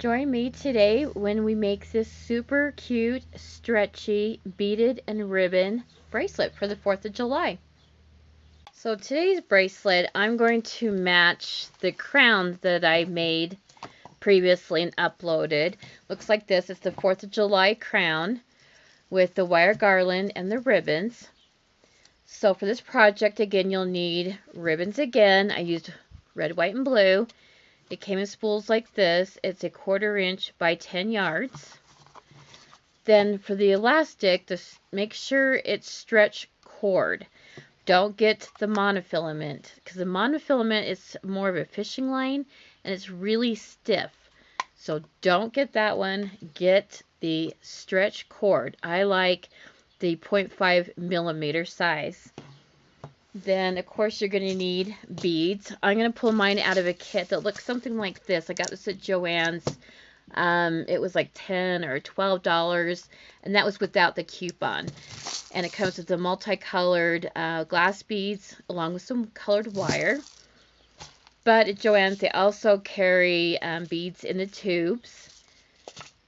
Join me today when we make this super cute, stretchy, beaded and ribbon bracelet for the 4th of July. So today's bracelet, I'm going to match the crown that I made previously and uploaded. Looks like this. It's the 4th of July crown with the wire garland and the ribbons. So for this project, again, you'll need ribbons again. I used red, white, and blue. It came in spools like this. It's a 1/4 inch by 10 yards. Then for the elastic, just make sure it's stretch cord. Don't get the monofilament, because the monofilament is more of a fishing line and it's really stiff. So don't get that one. Get the stretch cord. I like the 0.5 millimeter size. Then, of course, you're going to need beads. I'm going to pull mine out of a kit that looks something like this. I got this at Joann's. It was like $10 or $12, and that was without the coupon. And it comes with the multicolored glass beads along with some colored wire. But at Joann's, they also carry beads in the tubes.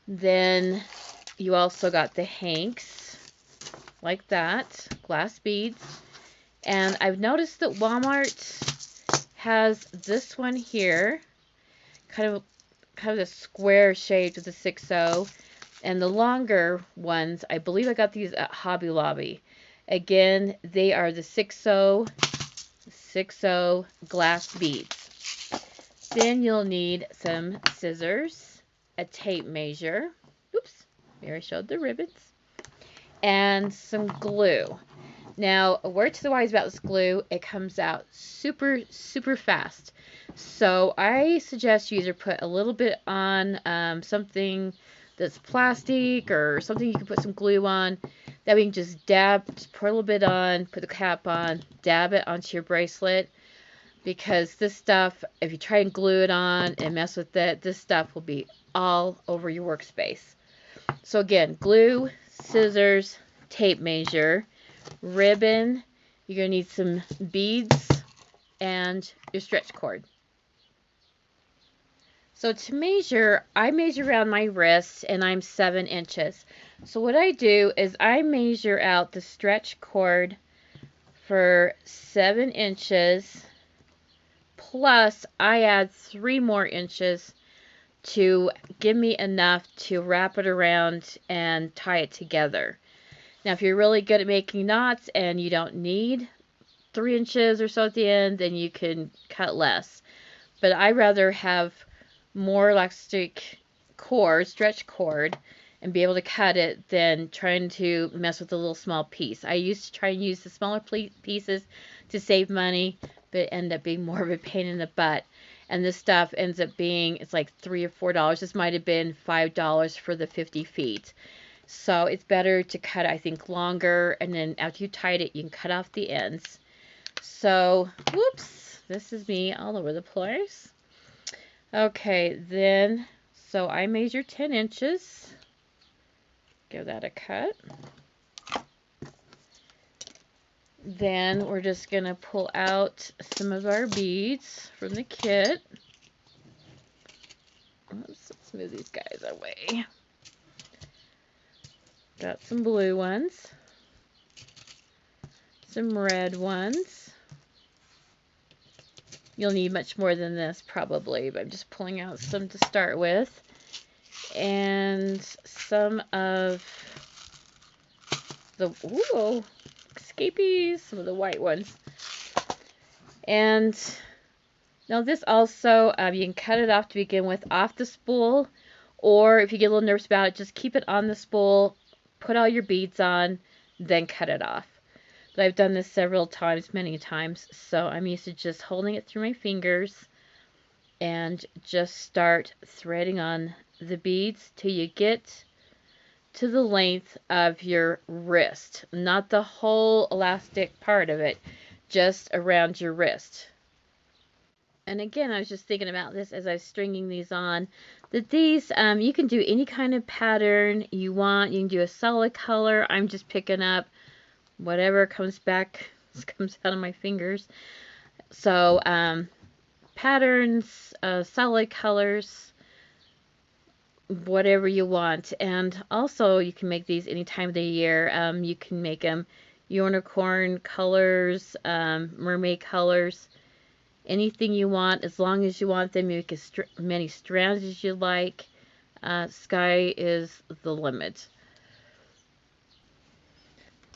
Then you also got the hanks, like that, glass beads. And I've noticed that Walmart has this one here, kind of a square shaped with a 6/0, and the longer ones, I believe I got these at Hobby Lobby. Again, they are the 6/0 glass beads. Then you'll need some scissors, a tape measure. Oops, here I showed the ribbons, and some glue. Now, a word to the wise about this glue, it comes out super, super fast. So I suggest you either put a little bit on something that's plastic or something you can put some glue on. That we can just pour a little bit on, put the cap on, dab it onto your bracelet. Because this stuff, if you try and glue it on and mess with it, this stuff will be all over your workspace. So again, glue, scissors, tape measure, ribbon, you're going to need some beads, and your stretch cord. So to measure, I measure around my wrist, and I'm 7 inches. So what I do is I measure out the stretch cord for 7 inches, plus I add 3 more inches to give me enough to wrap it around and tie it together. Now, if you're really good at making knots and you don't need 3 inches or so at the end, then you can cut less. But I rather have more elastic cord, stretch cord, and be able to cut it than trying to mess with a little small piece. I used to try and use the smaller pieces to save money, but it ended up being more of a pain in the butt. And this stuff ends up being, it's like $3 or $4. This might have been $5 for the 50 feet. So it's better to cut, I think, longer, and then after you tied it, you can cut off the ends. So, whoops, this is me all over the place. Okay, then, so I measure 10 inches. Give that a cut. Then we're just going to pull out some of our beads from the kit. Oops, let's move these guys away. Got some blue ones, some red ones. You'll need much more than this probably, but I'm just pulling out some to start with. And some of the, ooh, escapees, some of the white ones. And now this also, you can cut it off to begin with off the spool, or if you get a little nervous about it, just keep it on the spool. Put all your beads on, then cut it off. But I've done this several times, many times, so I'm used to just holding it through my fingers and just start threading on the beads till you get to the length of your wrist. Not the whole elastic part of it, just around your wrist. And again, I was just thinking about this as I was stringing these on, that these, you can do any kind of pattern you want. You can do a solid color. I'm just picking up whatever comes out of my fingers. So, patterns, solid colors, whatever you want. And also you can make these any time of the year. You can make them unicorn colors, mermaid colors, anything you want, as long as you want them. You make as many strands as you like. Sky is the limit.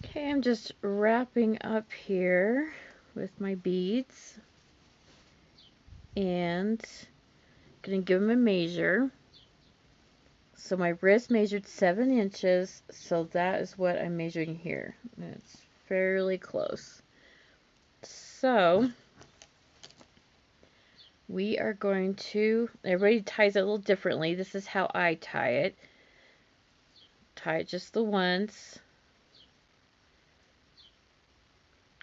Okay, I'm just wrapping up here with my beads and gonna give them a measure. So my wrist measured 7 inches, so that is what I'm measuring here. It's fairly close. So we are going to, everybody ties it a little differently. This is how I tie it. Tie it just the once.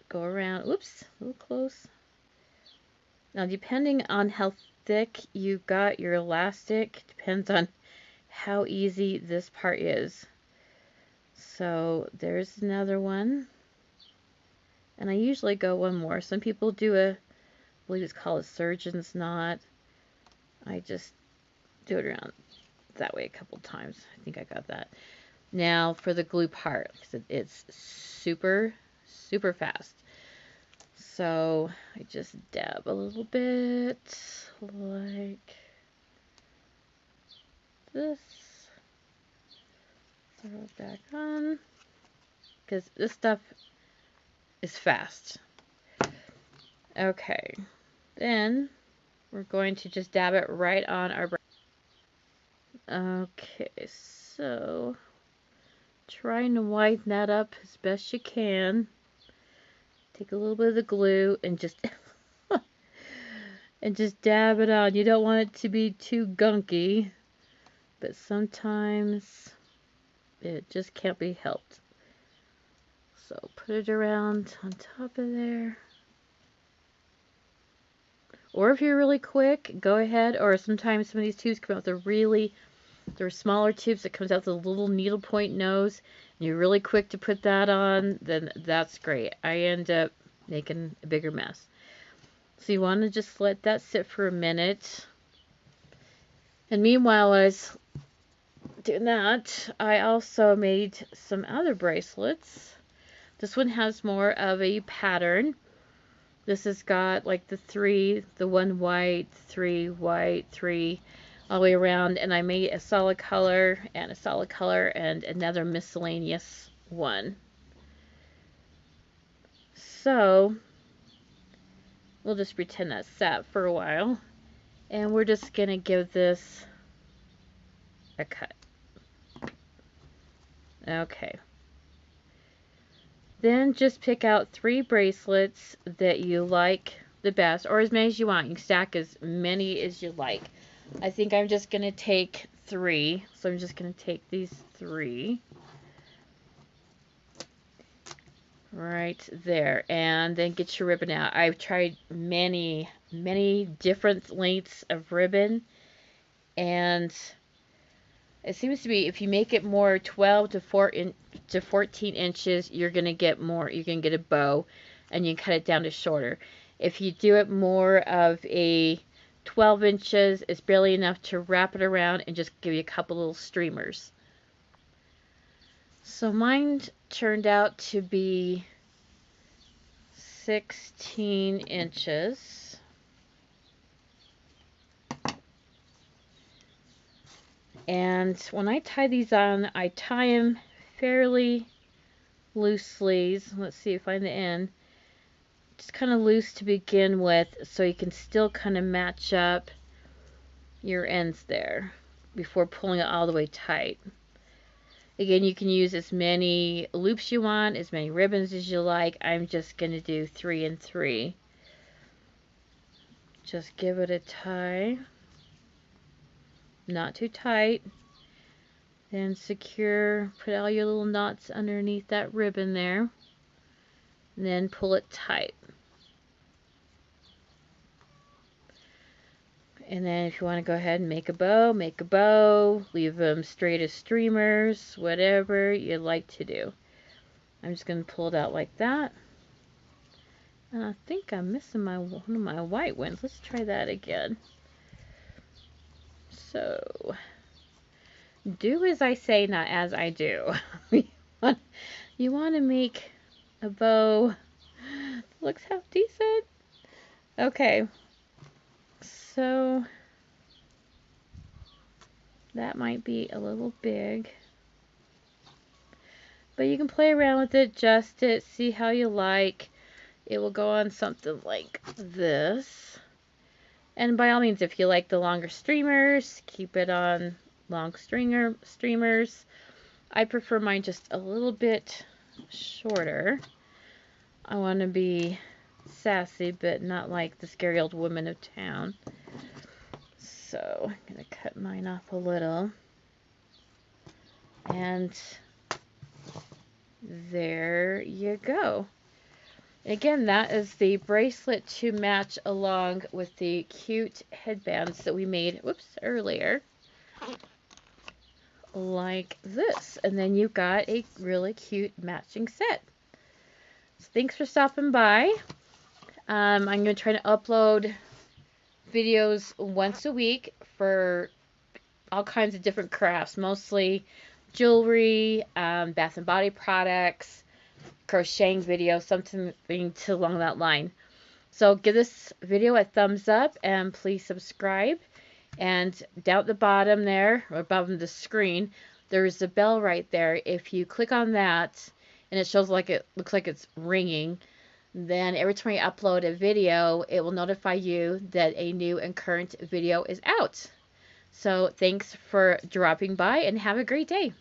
Go around, oops, a little close. Now depending on how thick you got your elastic, depends on how easy this part is. So there's another one. And I usually go one more. Some people do I believe it's called a surgeon's knot. I just do it around that way a couple times. I think I got that. Now for the glue part, it's super, super fast. So I just dab a little bit like this. Throw it back on, because this stuff is fast. Okay, then we're going to just dab it right on our brush. Okay, so trying to whiten that up as best you can. Take a little bit of the glue and just and just dab it on. You don't want it to be too gunky, but sometimes it just can't be helped. So put it around on top of there. Or if you're really quick, go ahead. Or sometimes some of these tubes come out with they're smaller tubes that comes out with a little needlepoint nose. And you're really quick to put that on, then that's great. I end up making a bigger mess. So you want to just let that sit for a minute. And meanwhile, I was doing that, I also made some other bracelets. This one has more of a pattern. This has got like the one white, 3 white, 3 all the way around, and I made a solid color and a solid color and another miscellaneous one. So we'll just pretend that sat for a while, and we're just gonna give this a cut. Okay. Then just pick out 3 bracelets that you like the best, or as many as you want. You can stack as many as you like. I think I'm just going to take 3, so I'm just going to take these 3 right there, and then get your ribbon out. I've tried many different lengths of ribbon, and it seems to be if you make it more 12 to 14 inches, you're going to get more. You can get a bow, and you can cut it down to shorter. If you do it more of a 12 inches, it's barely enough to wrap it around and just give you a couple little streamers. So mine turned out to be 16 inches. And when I tie these on, I tie them fairly loosely. Let's see, find the end. Just kind of loose to begin with, so you can still kind of match up your ends there before pulling it all the way tight. Again, you can use as many loops you want, as many ribbons as you like. I'm just going to do 3 and 3. Just give it a tie. Not too tight. Then secure, put all your little knots underneath that ribbon there. And then pull it tight. And then if you want to go ahead and make a bow, make a bow. Leave them straight as streamers, whatever you like to do. I'm just going to pull it out like that. And I think I'm missing one of my white ones. Let's try that again. So Do as I say, not as I do. You want to make a bow that looks half decent. Okay, so that might be a little big, but you can play around with it, adjust it, see how you like. It will go on something like this. And by all means, if you like the longer streamers, keep it on long streamers. I prefer mine just a little bit shorter. I want to be sassy, but not like the scary old woman of town. So I'm going to cut mine off a little. And there you go. Again, that is the bracelet to match along with the cute headbands that we made, earlier. Like this. And then you got a really cute matching set. So thanks for stopping by. I'm going to try to upload videos once a week for all kinds of different crafts, mostly jewelry, bath and body products, crocheting videos, something along that line. So give this video a thumbs up and please subscribe. And down at the bottom there, or above the screen, there's a bell right there. If you click on that and it shows like it looks like it's ringing, then every time I upload a video, it will notify you that a new and current video is out. So thanks for dropping by and have a great day.